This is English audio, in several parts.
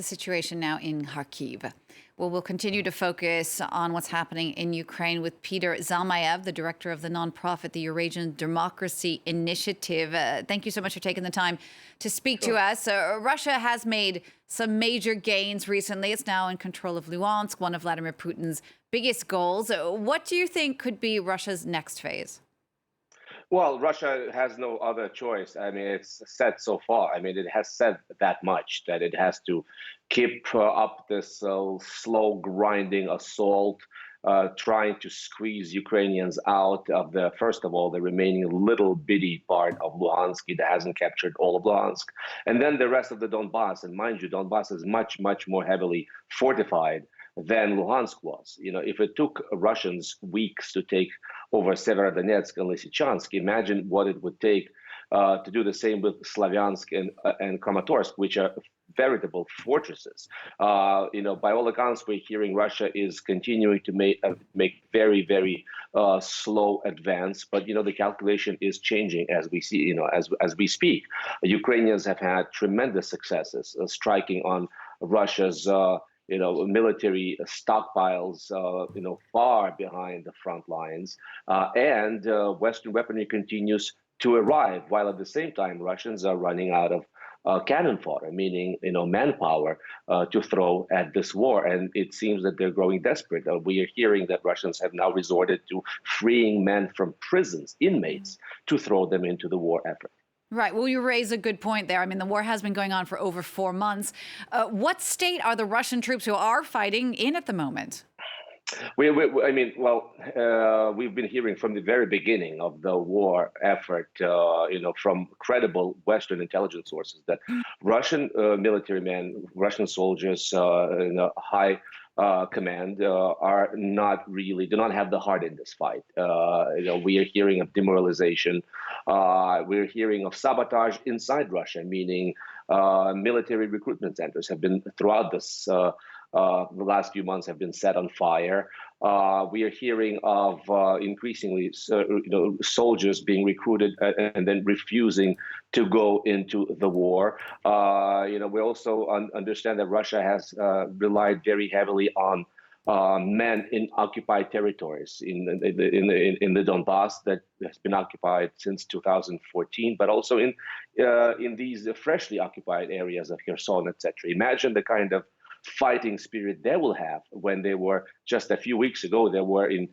the situation now in Kharkiv. Well, we'll continue to focus on what's happening in Ukraine with Peter Zalmayev, the director of the nonprofit, the Eurasian Democracy Initiative. Thank you so much for taking the time to speak to us. Russia has made some major gains recently. It's now in control of Luhansk, one of Vladimir Putin's biggest goals. What do you think could be Russia's next phase? Well, Russia has no other choice. I mean, it's said so far. I mean, it has said that much, that it has to keep up this slow grinding assault, trying to squeeze Ukrainians out of first of all, the remaining little bitty part of Luhansk. It hasn't captured all of Luhansk. And then the rest of the Donbass. And mind you, Donbass is much, much more heavily fortified than Luhansk was. You know, if it took Russians weeks to take over Severodonetsk and Lysychansk, imagine what it would take to do the same with Slavyansk and Kramatorsk, which are veritable fortresses. You know, by all accounts, we're hearing Russia is continuing to make very, very slow advance. But you know, the calculation is changing as we see. You know, as we speak, Ukrainians have had tremendous successes striking on Russia's military stockpiles, far behind the front lines, and Western weaponry continues to arrive, while at the same time Russians are running out of cannon fodder, meaning manpower to throw at this war, and it seems that they're growing desperate. We are hearing that Russians have now resorted to freeing men from prisons, inmates, to throw them into the war effort. Right. Well, you raise a good point there. I mean, the war has been going on for over 4 months. What state are the Russian troops who are fighting in at the moment? We've been hearing from the very beginning of the war effort, from credible Western intelligence sources that Russian military men, Russian soldiers, high command do not have the heart in this fight. We are hearing of demoralization. We're hearing of sabotage inside Russia, meaning military recruitment centers have been throughout this. The last few months have been set on fire. We are hearing of increasingly, soldiers being recruited and then refusing to go into the war. We also understand that Russia has relied very heavily on men in occupied territories in the Donbass that has been occupied since 2014, but also in these freshly occupied areas of Kherson, etc. Imagine the kind of fighting spirit they will have when they were just a few weeks ago. They were in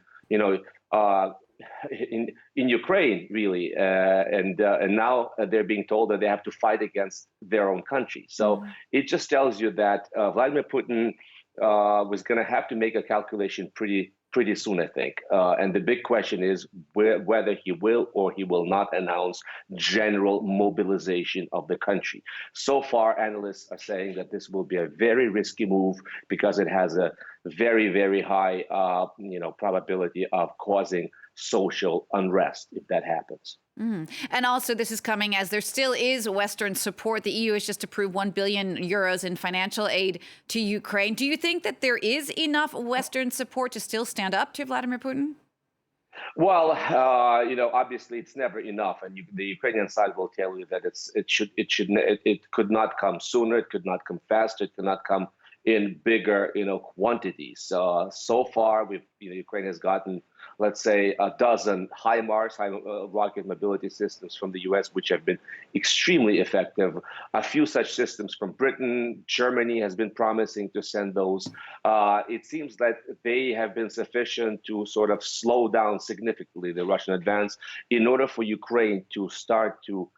Ukraine, really, and now they're being told that they have to fight against their own country. So it just tells you that Vladimir Putin was going to have to make a calculation pretty soon, I think. And the big question is whether he will or he will not announce general mobilization of the country. So far, analysts are saying that this will be a very risky move because it has a very, very high, probability of causing social unrest if that happens. And also, this is coming as there still is Western support. The EU has just approved 1 billion euros in financial aid to Ukraine. Do you think that there is enough Western support to still stand up to Vladimir Putin? Well, obviously it's never enough, and the Ukrainian side will tell you that it could not come sooner, it could not come faster, it could not come in bigger, quantities. So far, Ukraine has gotten, let's say, a dozen HIMARS, high rocket mobility systems from the U.S., which have been extremely effective. A few such systems from Britain. Germany has been promising to send those. It seems that they have been sufficient to sort of slow down significantly the Russian advance in order for Ukraine to start to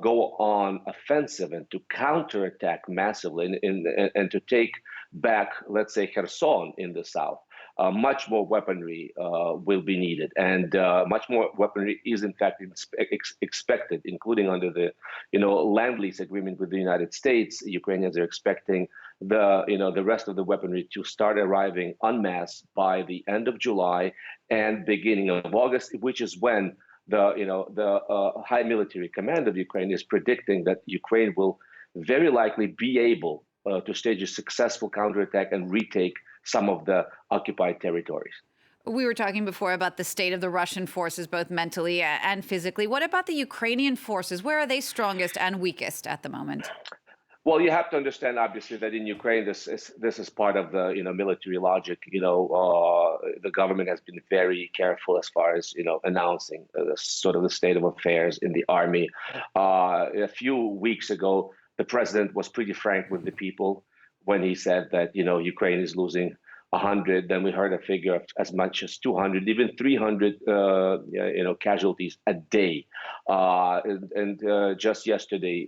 go on offensive and to counterattack massively and to take back, let's say, Kherson in the south. Much more weaponry will be needed, and much more weaponry is in fact expected, including under the land lease agreement with the United States. Ukrainians are expecting the rest of the weaponry to start arriving en masse by the end of July and beginning of August, which is when the high military command of Ukraine is predicting that Ukraine will very likely be able to stage a successful counterattack and retake some of the occupied territories. We were talking before about the state of the Russian forces, both mentally and physically. What about the Ukrainian forces? Where are they strongest and weakest at the moment? Well, you have to understand, obviously, that in Ukraine, this is part of the military logic. The government has been very careful as far as announcing sort of the state of affairs in the army. A few weeks ago, the president was pretty frank with the people when he said that Ukraine is losing 100. Then we heard a figure of as much as 200, even 300, casualties a day. And just yesterday,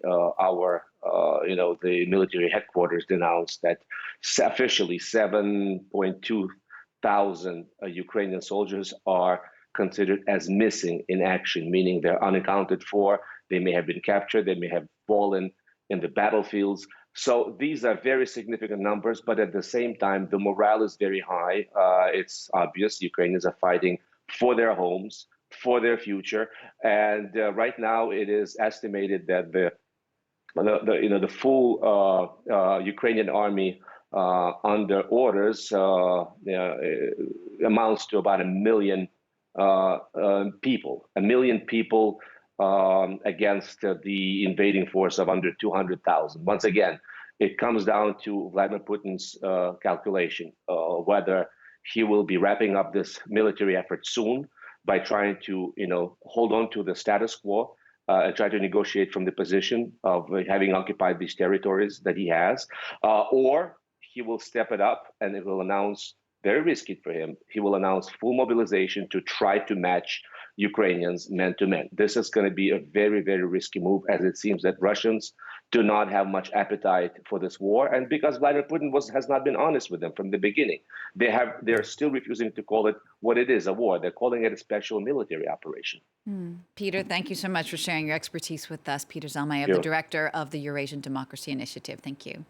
the military headquarters announced that officially 7.2 thousand Ukrainian soldiers are considered as missing in action, meaning they're unaccounted for. They may have been captured. They may have fallen in the battlefields. So these are very significant numbers, but at the same time, the morale is very high. It's obvious Ukrainians are fighting for their homes, for their future, and right now it is estimated that the full Ukrainian army under orders amounts to about 1 million people. 1 million people against the invading force of under 200,000. Once again, it comes down to Vladimir Putin's calculation, whether he will be wrapping up this military effort soon by trying to, hold on to the status quo and try to negotiate from the position of having occupied these territories that he has, or he will step it up and it will announce, very risky for him, he will announce full mobilization to try to match Ukrainians man to man. This is going to be a very, very risky move, as it seems that Russians do not have much appetite for this war, and because Vladimir Putin has not been honest with them from the beginning. They're still refusing to call it what it is, a war. They're calling it a special military operation. Peter, thank you so much for sharing your expertise with us. Peter Zalmayev, the director of the Eurasian Democracy Initiative. Thank you.